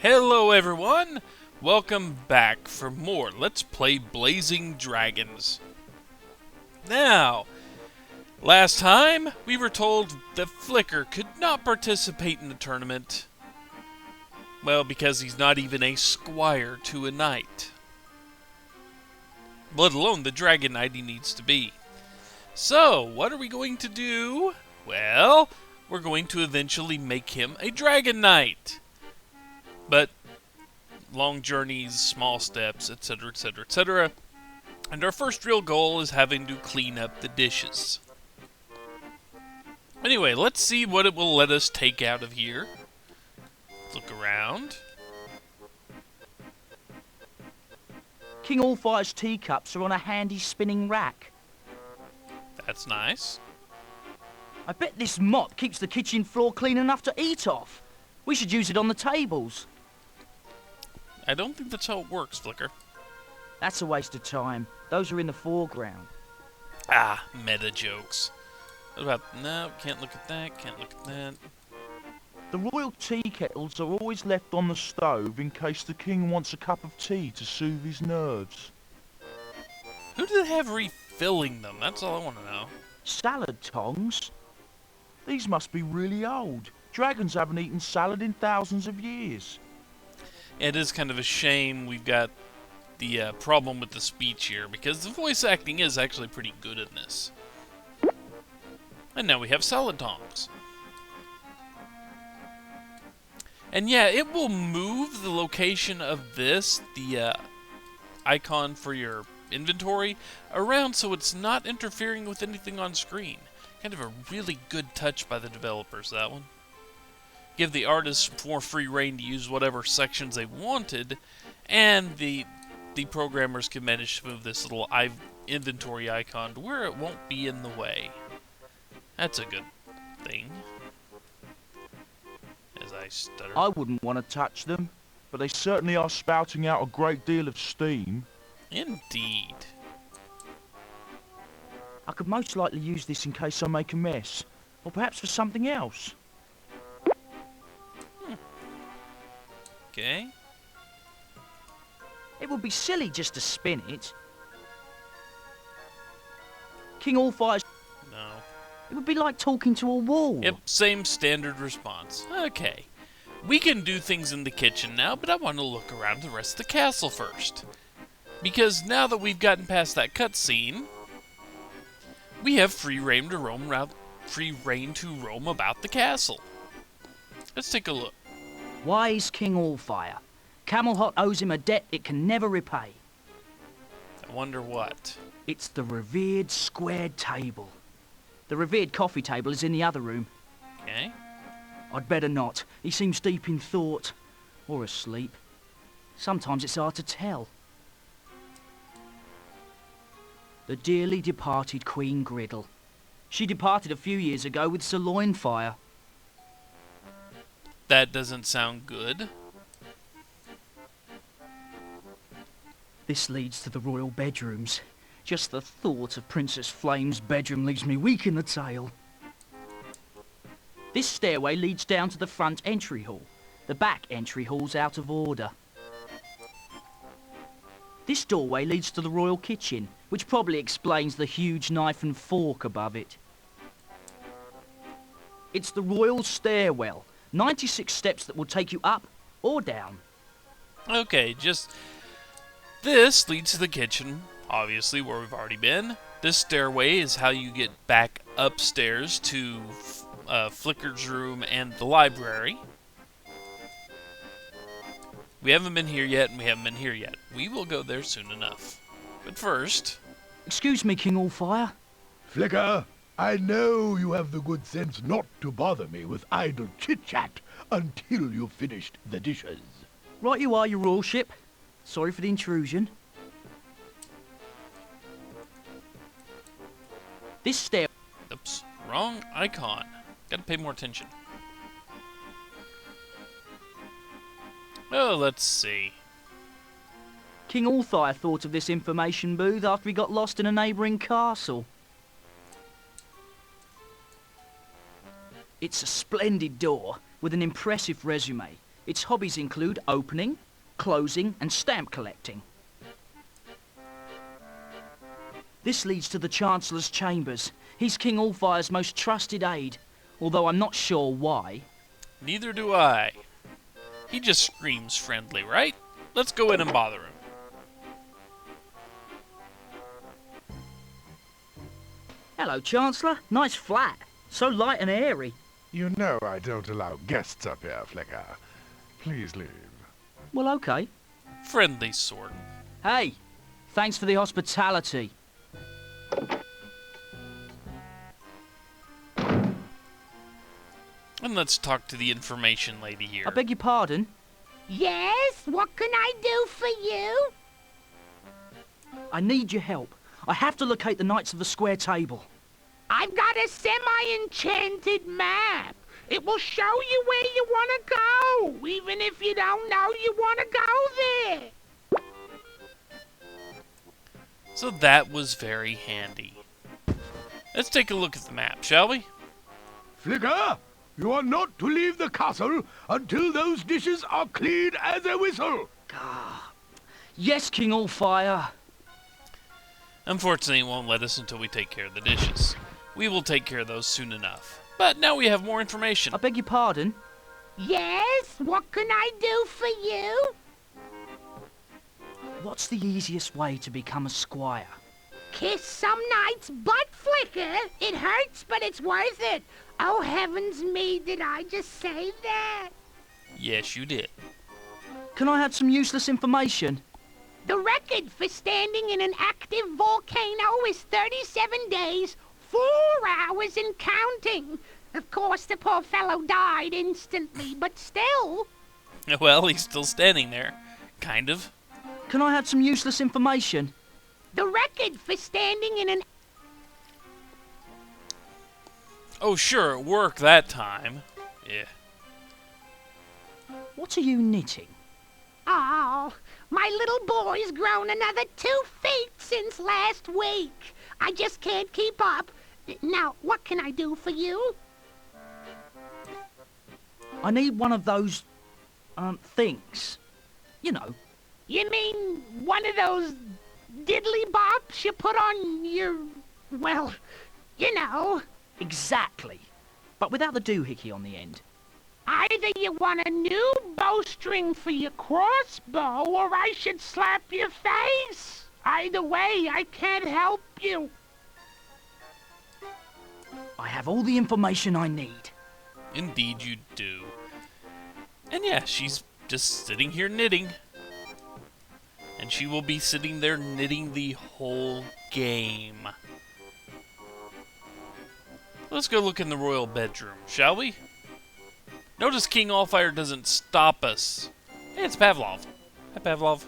Hello everyone! Welcome back for more Let's Play Blazing Dragons. Now, last time we were told that Flicker could not participate in the tournament. Well, because he's not even a squire to a knight. Let alone the dragon knight he needs to be. So, what are we going to do? Well, we're going to eventually make him a dragon knight. But long journeys, small steps, etc., etc., etc. And our first real goal is having to clean up the dishes. Anyway, let's see what it will let us take out of here. Look around. King Allfire's teacups are on a handy spinning rack. That's nice. I bet this mop keeps the kitchen floor clean enough to eat off. We should use it on the tables. I don't think that's how it works, Flicker. That's a waste of time. Those are in the foreground. Ah, meta jokes. What about... No, can't look at that, can't look at that. The royal tea kettles are always left on the stove in case the king wants a cup of tea to soothe his nerves. Who did they have refilling them? That's all I want to know. Salad tongs? These must be really old. Dragons haven't eaten salad in thousands of years. It is kind of a shame we've got the problem with the speech here, because the voice acting is actually pretty good in this. And now we have salad tongs. And yeah, it will move the location of this, the icon for your inventory, around so it's not interfering with anything on screen. Kind of a really good touch by the developers, that one. Give the artists more free reign to use whatever sections they wanted, and the programmers can manage to move this little inventory icon to where it won't be in the way. That's a good thing. As I stutter. I wouldn't want to touch them, but they certainly are spouting out a great deal of steam. Indeed. I could most likely use this in case I make a mess, or perhaps for something else. Okay. It would be silly just to spin it. King Allfire's... No. It would be like talking to a wall. Yep, same standard response. Okay. We can do things in the kitchen now, but I want to look around the rest of the castle first. Because now that we've gotten past that cutscene, we have free reign to roam about the castle. Let's take a look. Wise King Allfire. Camelhot owes him a debt it can never repay. I wonder what. It's the revered squared table. The revered coffee table is in the other room. Okay. I'd better not. He seems deep in thought. Or asleep. Sometimes it's hard to tell. The dearly departed Queen Griddle. She departed a few years ago with Sir Loinfire. That doesn't sound good. This leads to the royal bedrooms. Just the thought of Princess Flame's bedroom leaves me weak in the tail. This stairway leads down to the front entry hall. The back entry hall's out of order. This doorway leads to the royal kitchen, which probably explains the huge knife and fork above it. It's the royal stairwell. 96 steps that will take you up or down. Okay, just... This leads to the kitchen, obviously, where we've already been. This stairway is how you get back upstairs to Flicker's room and the library. We haven't been here yet, and we haven't been here yet. We will go there soon enough. But first... Excuse me, King Allfire. Flicker, I know you have the good sense not to bother me with idle chit-chat until you've finished the dishes. Right you are, your royalship. Sorry for the intrusion. This stair... Oops, wrong icon. Gotta pay more attention. Oh, let's see. King Allfire thought of this information booth after he got lost in a neighbouring castle. It's a splendid door with an impressive resume. Its hobbies include opening, closing and stamp collecting. This leads to the Chancellor's chambers. He's King Allfire's most trusted aide, although I'm not sure why. Neither do I. He just screams friendly, right? Let's go in and bother him. Hello, Chancellor. Nice flat. So light and airy. You know I don't allow guests up here, Flicker. Please leave. Well, okay. Friendly sort. Hey, thanks for the hospitality. And let's talk to the information lady here. I beg your pardon? Yes, what can I do for you? I need your help. I have to locate the Knights of the Square Table. I've got a semi-enchanted map. It will show you where you want to go, even if you don't know you want to go there. So that was very handy. Let's take a look at the map, shall we? Flicker, you are not to leave the castle until those dishes are clean as a whistle. Yes, King Allfire. Unfortunately, it won't let us until we take care of the dishes. We will take care of those soon enough. But now we have more information. I beg your pardon? Yes, what can I do for you? What's the easiest way to become a squire? Kiss some knight's butt, Flicker. It hurts, but it's worth it. Oh, heavens me, did I just say that? Yes, you did. Can I have some useless information? The record for standing in an active volcano is 37 days, 4 hours and counting. Of course, the poor fellow died instantly, but still. Well, he's still standing there. Kind of. Can I have some useless information? The record for standing in an... Oh, sure, it worked that time. Yeah. What are you knitting? Oh, my little boy's grown another 2 feet since last week. I just can't keep up. Now, what can I do for you? I need one of those, things. You know. You mean one of those diddly bops you put on your... well, you know. Exactly. But without the doohickey on the end. Either you want a new bowstring for your crossbow, or I should slap your face. Either way, I can't help you. I have all the information I need. Indeed you do. And yeah, she's just sitting here knitting. And she will be sitting there knitting the whole game. Let's go look in the royal bedroom, shall we? Notice King Allfire doesn't stop us. Hey, it's Pavlov. Hi, Pavlov.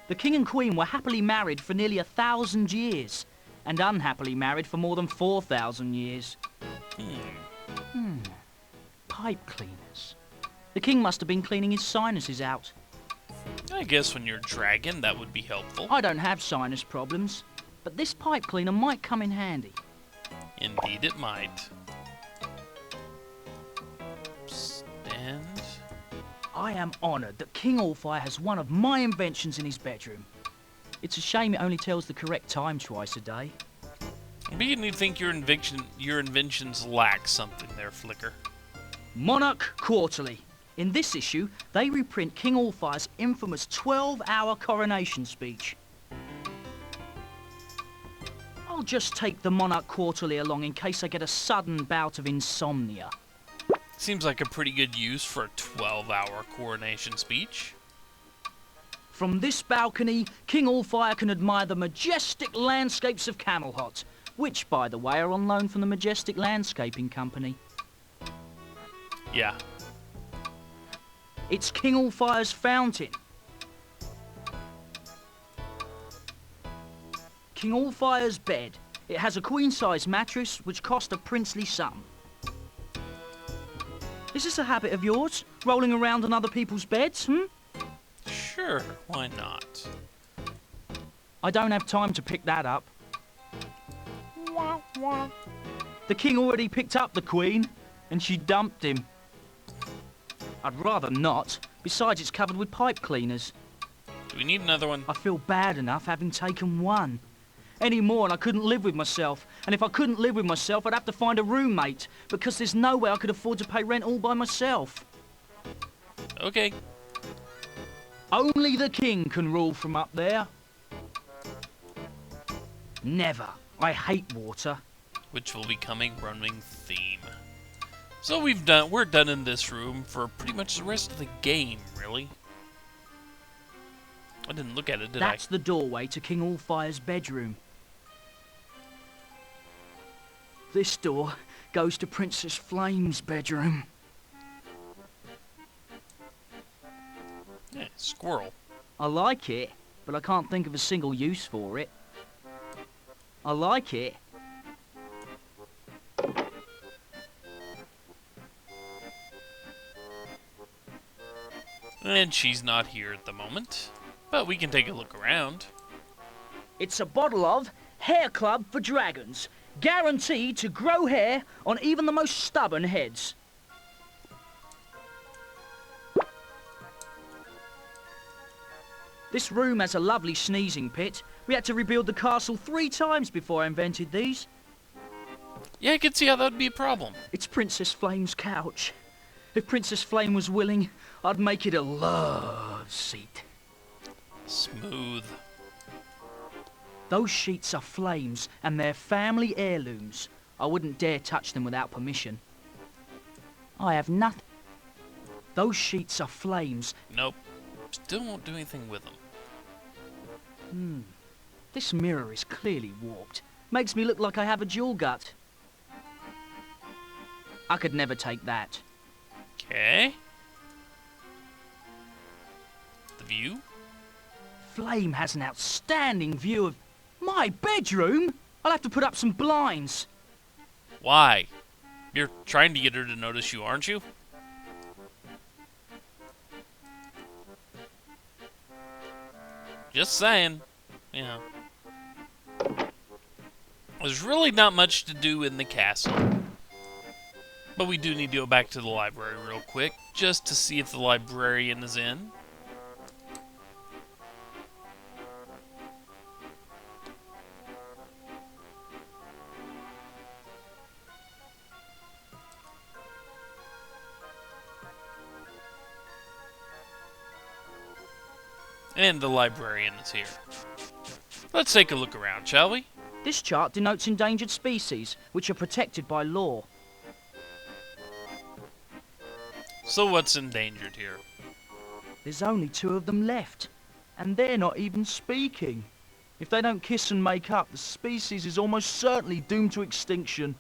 The king and queen were happily married for nearly 1,000 years, and unhappily married for more than 4,000 years. Pipe cleaners. The king must have been cleaning his sinuses out. I guess when you're a dragon, that would be helpful. I don't have sinus problems, but this pipe cleaner might come in handy. Indeed it might. Stand. I am honoured that King Allfire has one of my inventions in his bedroom. It's a shame it only tells the correct time twice a day. Begin to think your inventions lack something there, Flicker. Monarch Quarterly. In this issue, they reprint King Allfire's infamous 12-hour coronation speech. I'll just take the Monarch Quarterly along in case I get a sudden bout of insomnia. Seems like a pretty good use for a 12-hour coronation speech. From this balcony, King Allfire can admire the majestic landscapes of Camelot, which, by the way, are on loan from the Majestic Landscaping Company. Yeah. It's King Allfire's fountain. King Allfire's bed. It has a queen-size mattress, which cost a princely sum. Is this a habit of yours? Rolling around on other people's beds, Sure, why not? I don't have time to pick that up. The king already picked up the queen, and she dumped him. I'd rather not. Besides, it's covered with pipe cleaners. Do we need another one? I feel bad enough having taken one. Any more and I couldn't live with myself. And if I couldn't live with myself, I'd have to find a roommate, because there's no way I could afford to pay rent all by myself. Okay. Only the king can rule from up there. Never. I hate water. Which will become a running theme. So we're done in this room for pretty much the rest of the game, really. I didn't look at it, did I? That's the doorway to King Allfire's bedroom. This door goes to Princess Flame's bedroom. Yeah, squirrel. I like it, but I can't think of a single use for it. I like it. And she's not here at the moment, but we can take a look around. It's a bottle of Hair Club for Dragons, guaranteed to grow hair on even the most stubborn heads. This room has a lovely sneezing pit. We had to rebuild the castle 3 times before I invented these. Yeah, I could see how that would be a problem. It's Princess Flame's couch. If Princess Flame was willing, I'd make it a love seat. Smooth. Those sheets are Flame's and they're family heirlooms. I wouldn't dare touch them without permission. I have nothing. Those sheets are Flame's. Nope. Still won't do anything with them. This mirror is clearly warped. Makes me look like I have a jewel gut. I could never take that. Okay. The view? Flame has an outstanding view of my bedroom. I'll have to put up some blinds. Why? You're trying to get her to notice you, aren't you? Just saying. You know. There's really not much to do in the castle. But we do need to go back to the library real quick, just to see if the librarian is in. And the librarian is here. Let's take a look around, shall we? This chart denotes endangered species, which are protected by law. So what's endangered here? There's only 2 of them left, and they're not even speaking. If they don't kiss and make up, the species is almost certainly doomed to extinction.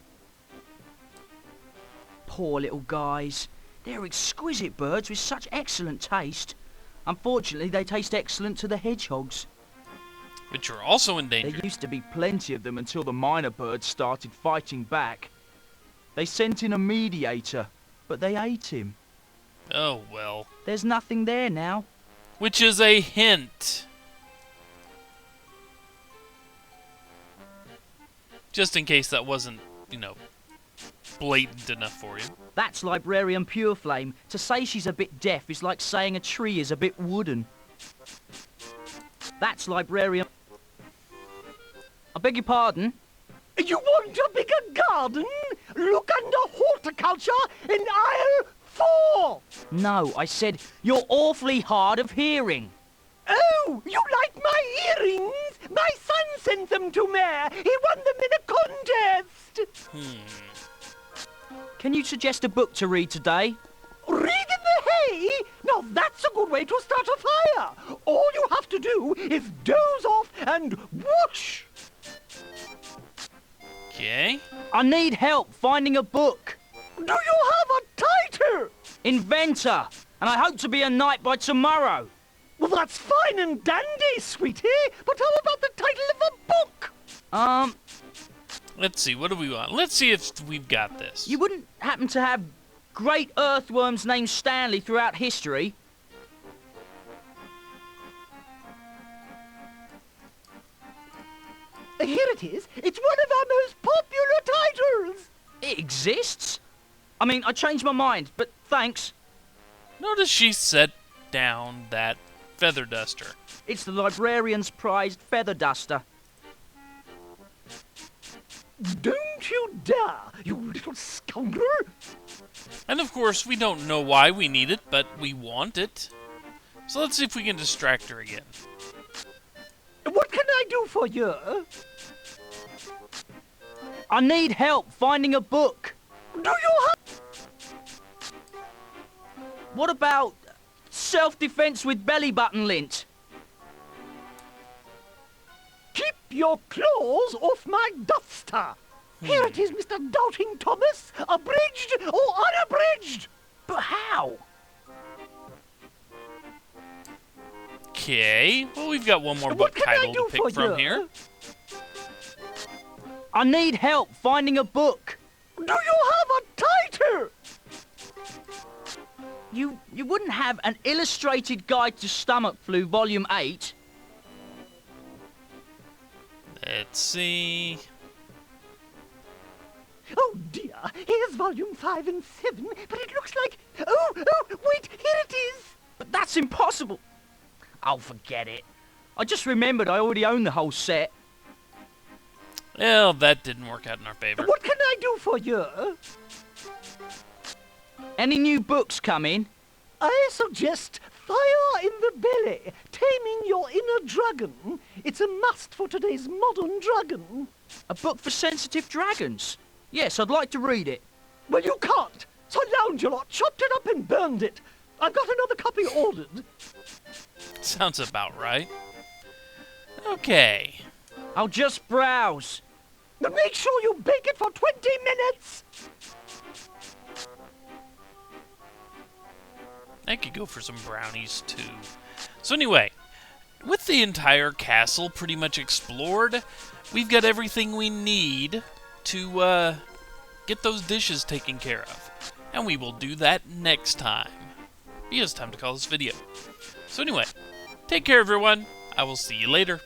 Poor little guys. They're exquisite birds with such excellent taste. Unfortunately, they taste excellent to the hedgehogs. Which are also There endangered. used to be plenty of them until the minor birds started fighting back. They sent in a mediator, but they ate him. Oh, well. There's nothing there now. Which is a hint. Just in case that wasn't, blatant enough for you. That's Librarian Pureflame. To say she's a bit deaf is like saying a tree is a bit wooden. That's Librarian... I beg your pardon? You want a bigger garden? Look under horticulture in aisle 4. No, I said you're awfully hard of hearing. Oh, you like my earrings? My son sent them to me. He won them in a contest. Can you suggest a book to read today? Read in the hay? Now that's a good way to start a fire. All you have to do is doze off and whoosh. Okay. I need help finding a book. Do you have a title? Inventor. And I hope to be a knight by tomorrow. Well, that's fine and dandy, sweetie. But how about the title of a book? Let's see, what do we want? Let's see if we've got this. You wouldn't happen to have great earthworms named Stanley throughout history? Here it is. It's one of our most popular titles. It exists? I mean, I changed my mind, but thanks. Notice she set down that feather duster. It's the librarian's prized feather duster. Don't you dare, you little scoundrel! And of course, we don't know why we need it, but we want it. So let's see if we can distract her again. What can I do for you? I need help finding a book. Do you have... What about self-defense with belly button lint? Keep your claws off my duster. Here it is, Mr. Doubting Thomas. Abridged or unabridged. But how? Okay, well, we've got one more What book can I title do to pick for from you? here. I need help finding a book. Do you have a title? You wouldn't have an illustrated guide to stomach flu, volume 8? Let's see. Oh dear, here's volume 5 and 7, but it looks like... Oh, wait, here it is. But that's impossible. I'll forget it. I just remembered I already own the whole set. Well, that didn't work out in our favor. What can I do for you? Any new books coming? I suggest Fire in the Belly, Taming Your Inner Dragon. It's a must for today's modern dragon. A book for sensitive dragons? Yes, I'd like to read it. Well, you can't. So Loungelot chopped it up and burned it. I've got another copy ordered. Sounds about right. Okay. I'll just browse. But make sure you bake it for 20 minutes. I could go for some brownies, too. So anyway, with the entire castle pretty much explored, we've got everything we need to get those dishes taken care of. And we will do that next time. Because it's time to call this video. So anyway, take care, everyone. I will see you later.